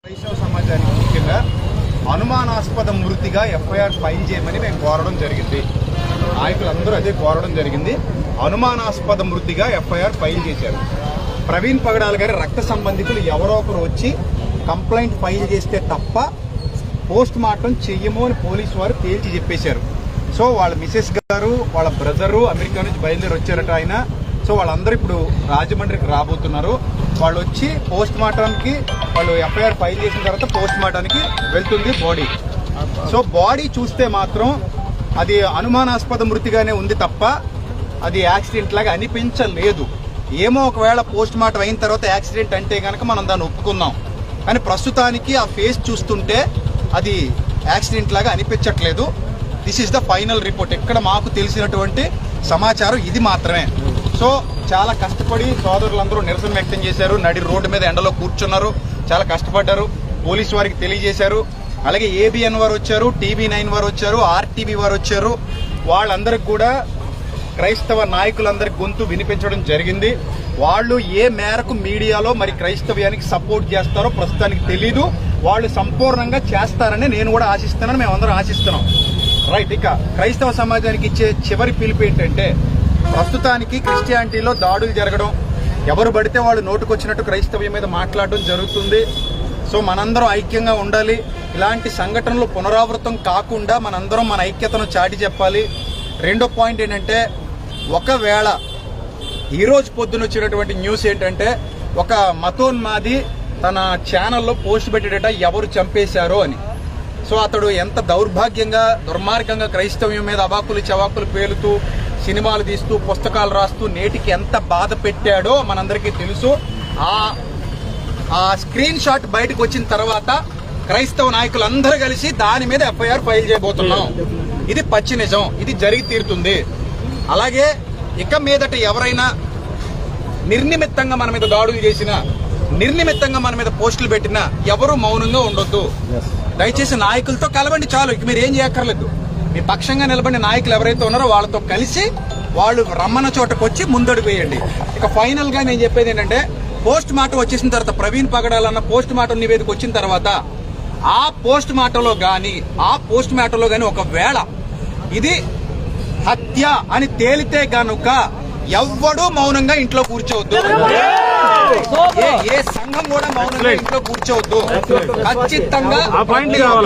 క్రైస్తవ సమాజానికి ముఖ్యంగా అనుమానాస్పద మృతిగా ఎఫ్ఐఆర్ ఫైల్ చేయమని మేము కోరడం జరిగింది. నాయకులందరూ అదే కోరడం జరిగింది. అనుమానాస్పద మృతిగా ఎఫ్ఐఆర్ ఫైల్ చేశారు. ప్రవీణ్ పగడాల గారి రక్త సంబంధికులు ఎవరో ఒకరు వచ్చి కంప్లైంట్ ఫైల్ చేస్తే తప్ప పోస్ట్ మార్టం చెయ్యము అని పోలీసు వారు తేల్చి చెప్పేశారు. సో వాళ్ళ మిసెస్ గారు, వాళ్ళ బ్రదరు అమెరికా నుంచి బయలుదేరి వచ్చారట ఆయన. సో వాళ్ళందరూ ఇప్పుడు రాజమండ్రికి రాబోతున్నారు. వాళ్ళు వచ్చి పోస్ట్ మార్టానికి వాళ్ళు ఎఫ్ఐఆర్ ఫైల్ చేసిన తర్వాత పోస్ట్ మార్టానికి వెళ్తుంది బాడీ. సో బాడీ చూస్తే మాత్రం అది అనుమానాస్పద మృతిగానే ఉంది తప్ప అది యాక్సిడెంట్ లాగా అనిపించలేదు. ఏమో ఒకవేళ పోస్ట్ మార్టం అయిన తర్వాత యాక్సిడెంట్ అంటే కనుక మనం దాన్ని ఒప్పుకుందాం. కానీ ప్రస్తుతానికి ఆ ఫేస్ చూస్తుంటే అది యాక్సిడెంట్ లాగా అనిపించట్లేదు. This is the final report. ఇక్కడ మాకు తెలిసినటువంటి సమాచారం ఇది మాత్రమే. సో చాలా కష్టపడి సోదరులందరూ నిరసన వ్యక్తం చేశారు. నడి రోడ్డు మీద ఎండలో కూర్చున్నారు, చాలా కష్టపడ్డారు. పోలీసు వారికి తెలియజేశారు. అలాగే ఏబిఎన్ వారు వచ్చారు, TV9 వారు వచ్చారు, RTV వారు వచ్చారు. వాళ్ళందరికి కూడా క్రైస్తవ నాయకులందరికి గొంతు వినిపించడం జరిగింది. వాళ్ళు ఏ మేరకు మీడియాలో మరి క్రైస్తవ్యానికి సపోర్ట్ చేస్తారో ప్రస్తుతానికి తెలీదు. వాళ్ళు సంపూర్ణంగా చేస్తారని నేను కూడా ఆశిస్తున్నాను, మేమందరం ఆశిస్తున్నాం. రైట్. ఇక క్రైస్తవ సమాజానికి ఇచ్చే చివరి పిలుపు ఏంటంటే, ప్రస్తుతానికి క్రిస్టియానిటీలో దాడులు జరగడం, ఎవరు పడితే వాళ్ళు నోటుకొచ్చినట్టు క్రైస్తవ్యం మీద మాట్లాడడం జరుగుతుంది. సో మనందరం ఐక్యంగా ఉండాలి. ఇలాంటి సంఘటనలు పునరావృతం కాకుండా మనందరం మన ఐక్యతను చాటి చెప్పాలి. రెండో పాయింట్ ఏంటంటే, ఒకవేళ ఈరోజు పొద్దున వచ్చినటువంటి న్యూస్ ఏంటంటే, ఒక మతోన్మాది తన ఛానల్లో పోస్ట్ పెట్టేటట ఎవరు చంపేశారో అని. సో అతడు ఎంత దౌర్భాగ్యంగా, దుర్మార్గంగా క్రైస్తవ్యం మీద అవాకులు చవాకులు పేలుతూ, సినిమాలు తీస్తూ, పుస్తకాలు రాస్తూ నేటికి ఎంత బాధ పెట్టాడో మనందరికీ తెలుసు. ఆ స్క్రీన్ షాట్ బయటకు వచ్చిన తర్వాత క్రైస్తవ నాయకులందరూ కలిసి దాని మీద ఎఫ్ఐఆర్ ఫైల్ చేయబోతున్నాం. ఇది పచ్చి నిజం, ఇది జరిగి తీరుతుంది. అలాగే ఇక మీదట ఎవరైనా నిర్నిమిత్తంగా మన మీద దాడులు చేసినా, నిర్నిమిత్తంగా మన మీద పోస్టులు పెట్టినా ఎవరు మౌనంగా ఉండొద్దు. దయచేసి నాయకులతో కలవండి, చాలు. ఇక మీరు ఏం చేయక్కర్లేదు. మీ పక్షంగా నిలబడిన నాయకులు ఎవరైతే ఉన్నారో వాళ్ళతో కలిసి వాళ్ళు రమ్మన్న చోటకు వచ్చి ముందడుగు వేయండి. ఇక ఫైనల్ గా నేను చెప్పేది ఏంటంటే, పోస్ట్ మార్టం వచ్చేసిన తర్వాత, ప్రవీణ్ పగడాలన్న పోస్ట్ మార్టం నివేదిక వచ్చిన తర్వాత ఆ పోస్ట్ మార్టంలో గాని ఒకవేళ ఇది హత్య అని తేలితే గనుక ఎవ్వడూ మౌనంగా ఇంట్లో కూర్చోవద్దు. ఏ సంఘం కూడా మౌనంగా ఇంట్లో కూర్చోవద్దు. ఖచ్చితంగా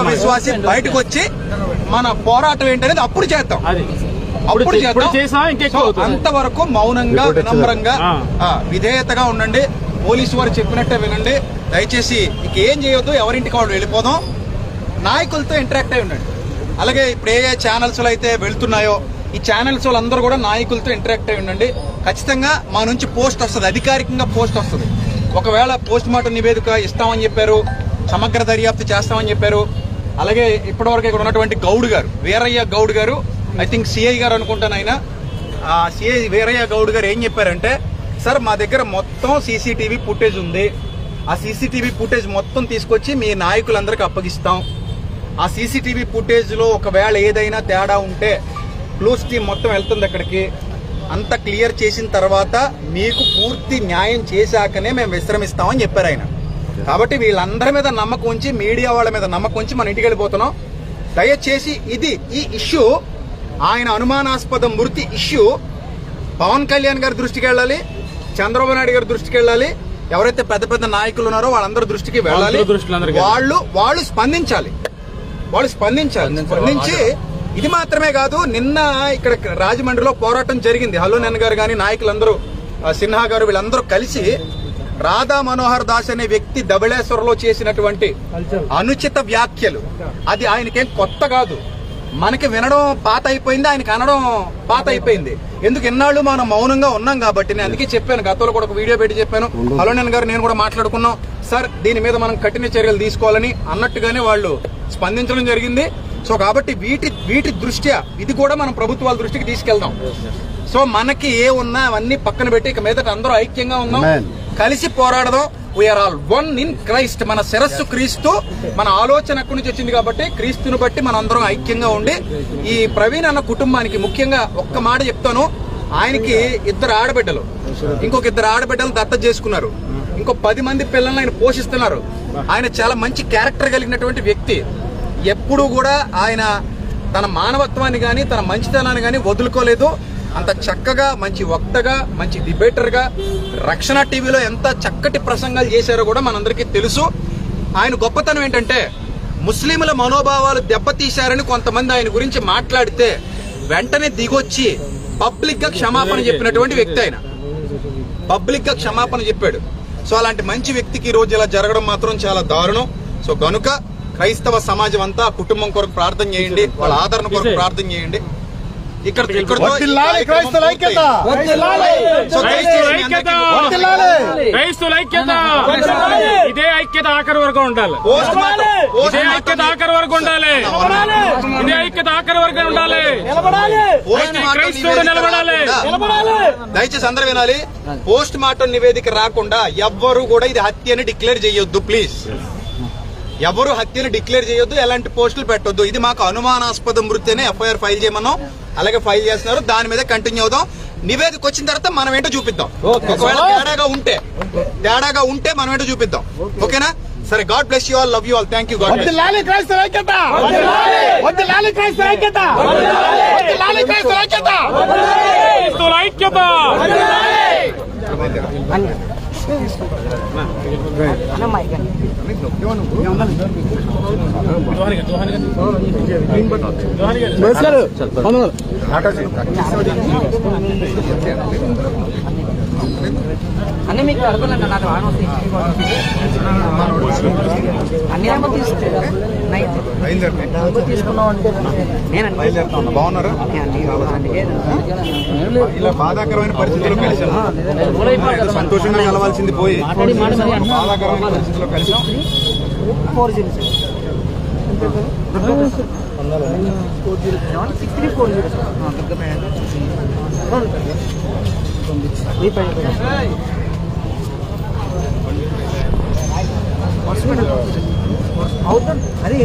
విశ్వాసి బయటకు వచ్చి మన పోరాటం ఏంటనేది అప్పుడు చేద్దాం. అంతవరకు మౌనంగా, వినమ్రంగా, విధేయతగా ఉండండి. పోలీసు వారు చెప్పినట్టే వినండి. దయచేసి ఇక ఏం చేయొద్దు, ఎవరింటికి వాళ్ళు వెళ్ళిపోదాం. నాయకులతో ఇంటరాక్ట్ అయి ఉండండి. అలాగే ఇప్పుడు ఏ ఛానల్స్ లో అయితే వెళ్తున్నాయో ఈ ఛానల్స్ వాళ్ళందరూ కూడా నాయకులతో ఇంటరాక్ట్ అయి ఉండండి. ఖచ్చితంగా మా నుంచి పోస్ట్ వస్తుంది, అధికారికంగా పోస్ట్ వస్తుంది. ఒకవేళ పోస్ట్ మార్టం నివేదిక ఇస్తామని చెప్పారు, సమగ్ర దర్యాప్తు చేస్తామని చెప్పారు. అలాగే ఇప్పటివరకు ఇక్కడ ఉన్నటువంటి గౌడ్ గారు, వీరయ్య గౌడ్ గారు, ఐ థింక్ సిఐ గారు అనుకుంటాను ఆయన, సిఐ వీరయ్య గౌడ్ గారు ఏం చెప్పారంటే, సార్ మా దగ్గర మొత్తం సీసీటీవీ ఫుటేజ్ ఉంది. ఆ సీసీటీవీ ఫుటేజ్ మొత్తం తీసుకొచ్చి మీ నాయకులందరికీ అప్పగిస్తాం. ఆ సీసీటీవీ ఫుటేజ్ లో ఒకవేళ ఏదైనా తేడా ఉంటే క్లూస్ టీం మొత్తం వెళ్తుంది అక్కడికి. అంత క్లియర్ చేసిన తర్వాత మీకు పూర్తి న్యాయం చేశాకనే మేము విశ్రమిస్తామని చెప్పారు ఆయన. కాబట్టి వీళ్ళందరి మీద నమ్మకం ఉంచి, మీడియా వాళ్ళ మీద నమ్మకం ఉంచి మన ఇంటికి వెళ్ళిపోతున్నాం. దయచేసి ఈ ఇష్యూ, ఆయన అనుమానాస్పద మృతి ఇష్యూ పవన్ కళ్యాణ్ గారి దృష్టికి వెళ్ళాలి, చంద్రబాబు నాయుడు గారి దృష్టికి వెళ్ళాలి, ఎవరైతే పెద్ద పెద్ద నాయకులు ఉన్నారో వాళ్ళందరి దృష్టికి వెళ్ళాలి. వాళ్ళు స్పందించాలి. స్పందించి ఇది మాత్రమే కాదు, నిన్న ఇక్కడ రాజమండ్రిలో పోరాటం జరిగింది. హలో నెన్ గారు కానీ నాయకులందరూ, సిన్హా గారు, వీళ్ళందరూ కలిసి రాధా మనోహర్ దాస్ అనే వ్యక్తి ధవళేశ్వరంలో చేసినటువంటి అనుచిత వ్యాఖ్యలు, అది ఆయనకేం కొత్త కాదు. మనకి వినడం పాత అయిపోయింది, ఆయనకి అనడం పాత అయిపోయింది. ఎందుకు ఇన్నాళ్ళు మనం మౌనంగా ఉన్నాం కాబట్టి. నేను అందుకే చెప్పాను, గతంలో కూడా ఒక వీడియో పెట్టి చెప్పాను. హలో నెన్ గారు నేను కూడా మాట్లాడుకున్నాం, సార్ దీని మీద మనం కఠిన చర్యలు తీసుకోవాలని అన్నట్టుగానే వాళ్ళు స్పందించడం జరిగింది. సో కాబట్టి వీటి దృష్ట్యా ఇది కూడా మనం ప్రభుత్వాల దృష్టికి తీసుకెళ్దాం. సో మనకి ఏ ఉన్నా అవన్నీ పక్కన పెట్టి ఇక మీదట అందరూ ఐక్యంగా ఉన్నాం, కలిసి పోరాడదాం. We are all one in Christ. మన శిరస్సు క్రీస్తు. మన ఆలోచన అక్కడి నుంచి వచ్చింది కాబట్టి క్రీస్తుని బట్టి మన అందరం ఐక్యంగా ఉండి ఈ ప్రవీణ్ అన్న కుటుంబానికి ముఖ్యంగా ఒక్క మాట చెప్తాను. ఆయనకి 2 ఆడబిడ్డలు, ఇంకొక 2 ఆడబిడ్డలు దత్తత చేసుకున్నారు. ఇంకో 10 మంది పిల్లల్ని ఆయన పోషిస్తున్నారు. ఆయన చాలా మంచి క్యారెక్టర్ కలిగినటువంటి వ్యక్తి. ఎప్పుడూ కూడా ఆయన తన మానవత్వాన్ని కానీ తన మంచితనాన్ని కానీ వదులుకోలేదు. అంత చక్కగా మంచి వక్తగా మంచి డిబేటర్గా రక్షణ టీవీలో ఎంత చక్కటి ప్రసంగాలు చేశారో కూడా మనందరికీ తెలుసు. ఆయన గొప్పతనం ఏంటంటే ముస్లింల మనోభావాలు దెబ్బతీశారని కొంతమంది ఆయన గురించి మాట్లాడితే వెంటనే దిగొచ్చి పబ్లిక్ గా క్షమాపణ చెప్పినటువంటి వ్యక్తి. ఆయన పబ్లిక్ గా క్షమాపణ చెప్పాడు. సో అలాంటి మంచి వ్యక్తికి ఈ రోజు ఇలా జరగడం మాత్రం చాలా దారుణం. సో గనుక క్రైస్తవ సమాజం అంతా కుటుంబం కొరకు ప్రార్థన చేయండి, వాళ్ళ ఆదరణ కొరకు ప్రార్థన చేయండి. ఇదే ఐక్యత ఆఖరి వరకు ఉండాలి. ఇదే ఐక్యత ఆఖరి వరకు ఉండాలి. ఇదే ఐక్యత ఆఖరి వరకు ఉండాలి. క్రైస్తవుడు నిలబడాలి. దయచేసి అందరూ వినాలి. పోస్ట్ మార్టం నివేదిక రాకుండా ఎవ్వరూ కూడా ఇది హత్య అని డిక్లేర్ చేయొద్దు. ప్లీజ్ ఎవరు హత్యను డిక్లేర్ చేయొద్దు, ఎలాంటి పోస్టులు పెట్టొద్దు. ఇది మాకు అనుమానాస్పద మృతి అనే ఎఫ్ఐఆర్ ఫైల్ చేయమన్నాం, అలాగే ఫైల్ చేస్తున్నారు. దాని మీద కంటిన్యూ అవుదాం. నివేదిక వచ్చిన తర్వాత మనం ఏంటో చూపిద్దాం. ఒకవేళ తేడాగా ఉంటే మనం ఏంటో చూపిద్దాం. ఓకేనా? సరే, God bless you all, love you all, thank you. అన్నీ మీకు అడగలండి. నాకు అన్ని తీసుకున్నాం అంటే బాగున్నారు. ఇలా బాధాకరమైన పరిస్థితుల్లో కలిసాం. సంతోషంగా కలవాల్సింది పోయి బాధాకరమైన పరిస్థితుల్లో కలిసాం. 4 అవుతుంది. అదే